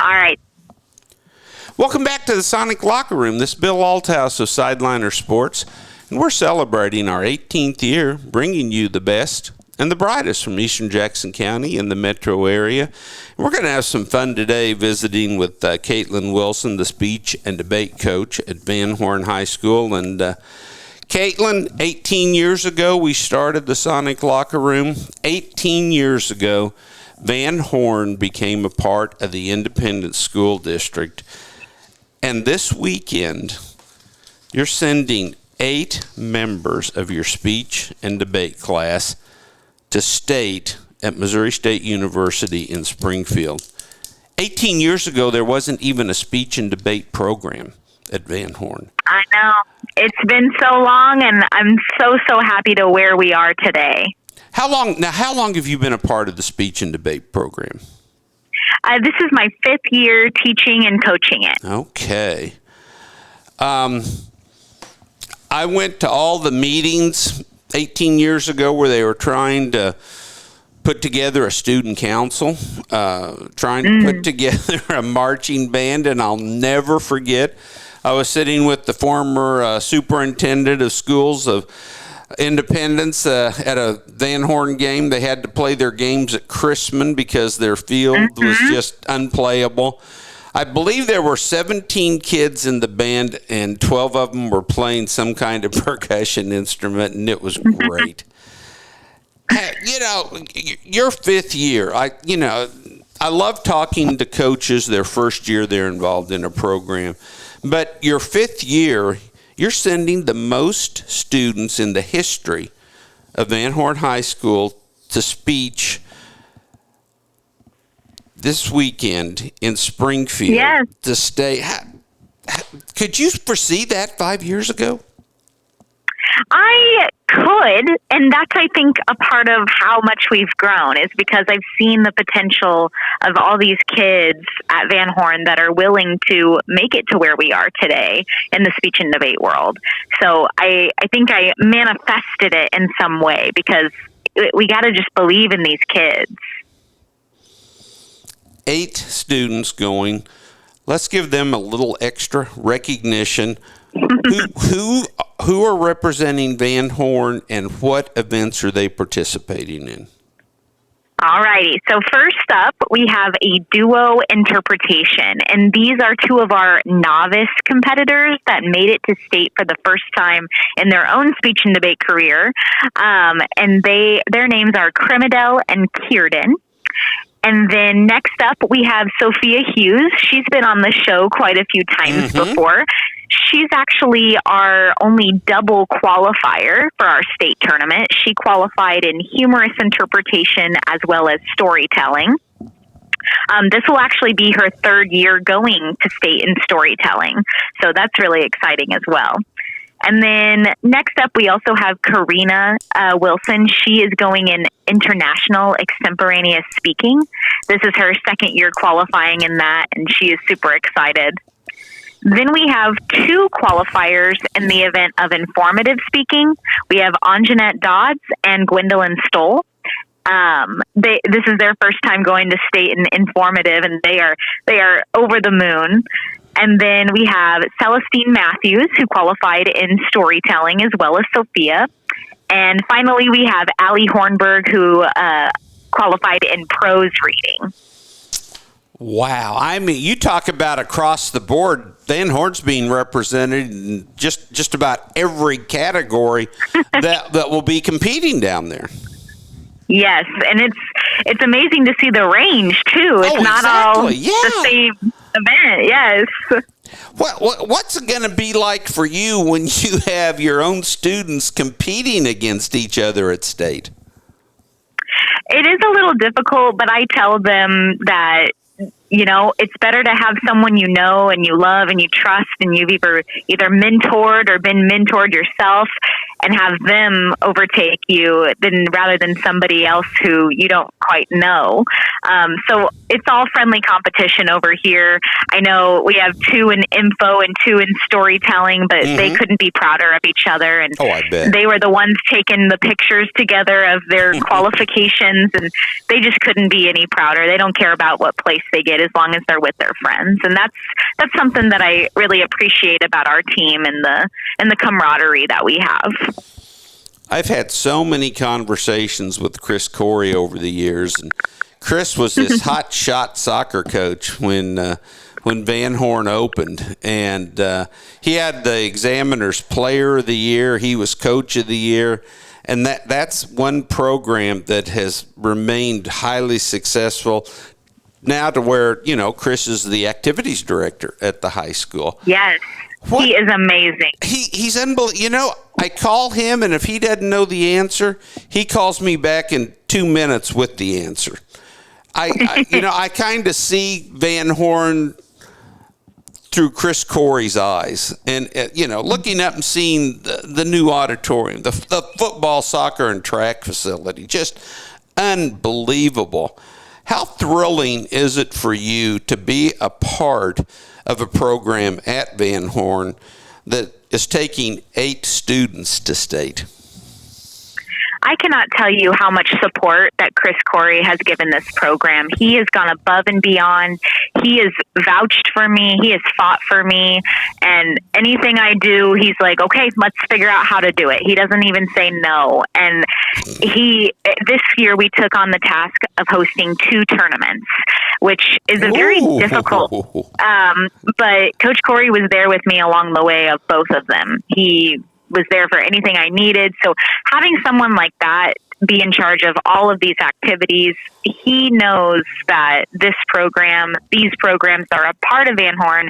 All right. Welcome back to the Sonic Locker Room. This is Bill Althouse of Sideliner Sports, and we're celebrating our 18th year, bringing you the best and the brightest from Eastern Jackson County and the metro area. And we're going to have some fun today visiting with Caitlin Wilson, the speech and debate coach at Van Horn High School. And Caitlin, 18 years ago, we started the Sonic Locker Room. 18 years ago, Van Horn became a part of the Independent School District. And this weekend, you're sending 8 members of your speech and debate class to state at Missouri State University in Springfield. 18 years ago, there wasn't even a speech and debate program at Van Horn. I know. It's been so long, and I'm so happy to where we are today. How long have you been a part of the speech and debate program? This is my 5th year teaching and coaching it. Okay. I went to all the meetings 18 years ago where they were trying to put together a student council, trying to put together a marching band, and I'll never forget, I was sitting with the former superintendent of schools of Independence at a Van Horn game. They had to play their games at Chrisman because their field was just unplayable. I believe there were 17 kids in the band, and 12 of them were playing some kind of percussion instrument, and it was great. Your 5th year, I love talking to coaches their first year they're involved in a program. But your 5th year, you're sending the most students in the history of Van Horn High School to speech this weekend in Springfield. Yes. To stay. Could you foresee that 5 years ago? I could, and that's, I think, a part of how much we've grown is because I've seen the potential of all these kids at Van Horn that are willing to make it to where we are today in the speech and debate world. So I think I manifested it in some way because we got to just believe in these kids. 8 students going. Let's give them a little extra recognition. Who are representing Van Horn, and what events are they participating in? All righty. So first up, we have a duo interpretation, and these are 2 of our novice competitors that made it to state for the first time in their own speech and debate career. And their names are Crimadel and Kierden. And then next up, we have Sophia Hughes. She's been on the show quite a few times before. She's actually our only double qualifier for our state tournament. She qualified in humorous interpretation as well as storytelling. This will actually be her 3rd year going to state in storytelling. So that's really exciting as well. And then next up, we also have Karina Wilson. She is going in international extemporaneous speaking. This is her 2nd year qualifying in that, and she is super excited. Then we have 2 qualifiers in the event of informative speaking. We have Anjanette Dodds and Gwendolyn Stoll. This is their first time going to state in informative, and they are over the moon. And then we have Celestine Matthews, who qualified in storytelling, as well as Sophia. And finally, we have Allie Hornberg, who qualified in prose reading. Wow. I mean, you talk about across the board. Van Horn's being represented in just about every category that will be competing down there. Yes, and it's amazing to see the range, too. It's not all the same event, yes. What's it going to be like for you when you have your own students competing against each other at state? It is a little difficult, but I tell them that, it's better to have someone you know and you love and you trust and you've either mentored or been mentored yourself. and have them overtake you rather than somebody else who you don't quite know. So it's all friendly competition over here. I know we have 2 in info and 2 in storytelling, but they couldn't be prouder of each other. And I bet. they were the ones taking the pictures together of their qualifications, and they just couldn't be any prouder. They don't care about what place they get as long as they're with their friends. And that's something that I really appreciate about our team and the camaraderie that we have. I've had so many conversations with Chris Corey over the years, and Chris was this hot shot soccer coach when Van Horn opened, and he had the Examiner's Player of the Year. He was Coach of the Year, and that's one program that has remained highly successful now to where, Chris is the activities director at the high school. Yes. He is amazing. He's unbelievable. I call him, and if he doesn't know the answer, he calls me back in 2 minutes with the answer. I kind of see Van Horn through Chris Corey's eyes, and looking up and seeing the new auditorium, the football, soccer, and track facility, just unbelievable. How thrilling is it for you to be a part of a program at Van Horn that is taking 8 students to state? I cannot tell you how much support that Chris Corey has given this program. He has gone above and beyond. He has vouched for me. He has fought for me. And anything I do, he's like, okay, let's figure out how to do it. He doesn't even say no. And this year we took on the task of hosting 2 tournaments, which is a very difficult, but Coach Corey was there with me along the way of both of them. He was there for anything I needed. So having someone like that be in charge of all of these activities, he knows that these programs are a part of Van Horn.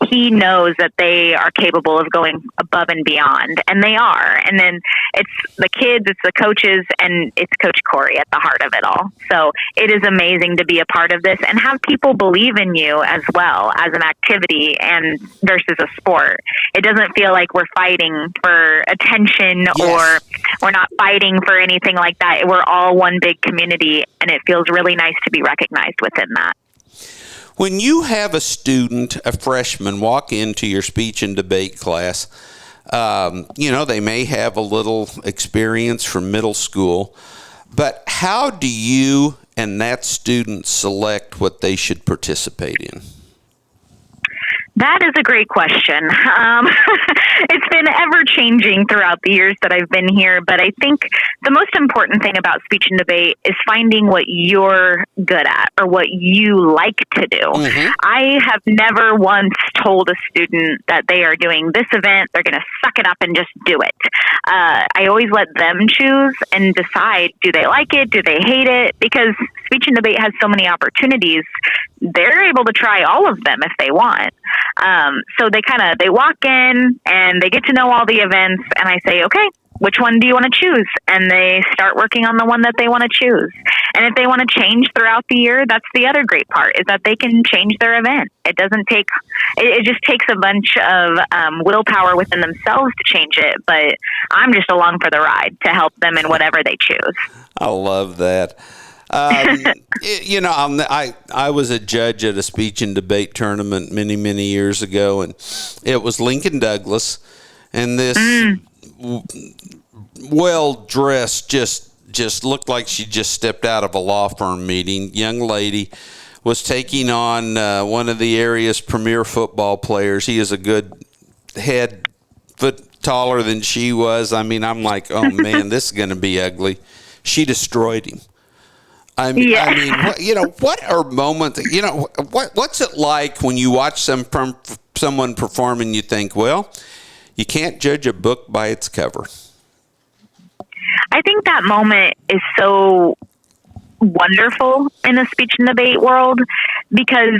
He knows that they are capable of going above and beyond, and they are. And then it's the kids, it's the coaches, and it's Coach Corey at the heart of it all. So it is amazing to be a part of this and have people believe in you as well as an activity and versus a sport. It doesn't feel like we're fighting for attention or we're not fighting for anything like that. We're all one big community, and it feels really nice to be recognized within that. When you have a student, a freshman, walk into your speech and debate class, they may have a little experience from middle school, but how do you and that student select what they should participate in? That is a great question. It's been ever-changing throughout the years that I've been here, but I think the most important thing about speech and debate is finding what you're good at or what you like to do. I have never once told a student that they are doing this event, they're going to suck it up and just do it. I always let them choose and decide, do they like it, do they hate it? Because speech and debate has so many opportunities, they're able to try all of them if they want. So they walk in and they get to know all the events, and I say, okay, which one do you want to choose? And they start working on the one that they want to choose. And if they want to change throughout the year, that's the other great part, is that they can change their event. It just takes a bunch of willpower within themselves to change it, but I'm just along for the ride to help them in whatever they choose. I love that. I was a judge at a speech and debate tournament many, many years ago, and it was Lincoln Douglas, and this well-dressed, just looked like she just stepped out of a law firm meeting, young lady was taking on one of the area's premier football players. He is a good foot taller than she was. I mean, I'm like, oh, man, this is going to be ugly. She destroyed him. What are moments, what's it like when you watch someone perform and you think, well, you can't judge a book by its cover? I think that moment is so wonderful in the speech and debate world because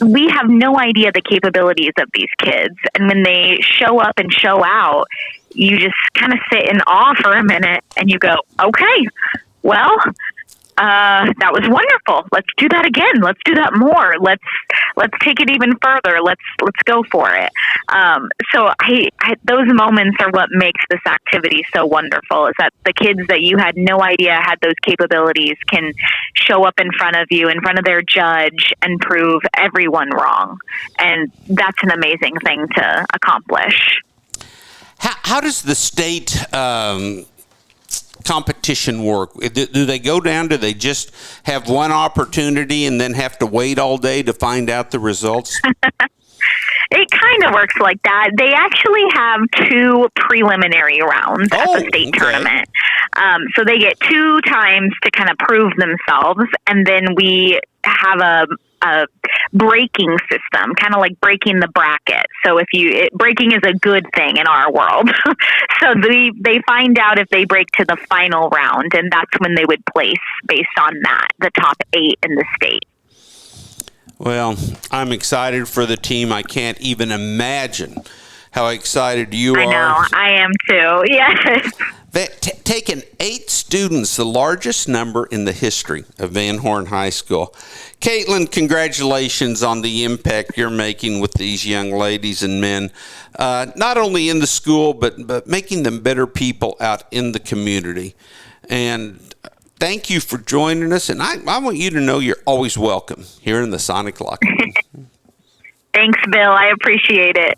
we have no idea the capabilities of these kids. And when they show up and show out, you just kind of sit in awe for a minute and you go, okay, well, That was wonderful. Let's do that again. Let's do that more. Let's take it even further. Let's go for it. So those moments are what makes this activity so wonderful, is that the kids that you had no idea had those capabilities can show up in front of you, in front of their judge, and prove everyone wrong. And that's an amazing thing to accomplish. How does the state competition work? Do they go down? Do they just have one opportunity and then have to wait all day to find out the results? It kind of works like that. They actually have 2 preliminary rounds at the state tournament. So they get 2 times to kind of prove themselves, and then we have a breaking system, kind of like breaking the bracket. So breaking is a good thing in our world. So they find out if they break to the final round, and that's when they would place based on that, the top 8 in the state. Well, I'm excited for the team. I can't even imagine how excited you are. I know, I am too. Yes. Taken 8 students, the largest number in the history of Van Horn High School. Caitlin, congratulations on the impact you're making with these young ladies and men, not only in the school, but making them better people out in the community. And thank you for joining us, and I want you to know you're always welcome here in the Sonic Locker Room. Thanks, Bill. I appreciate it.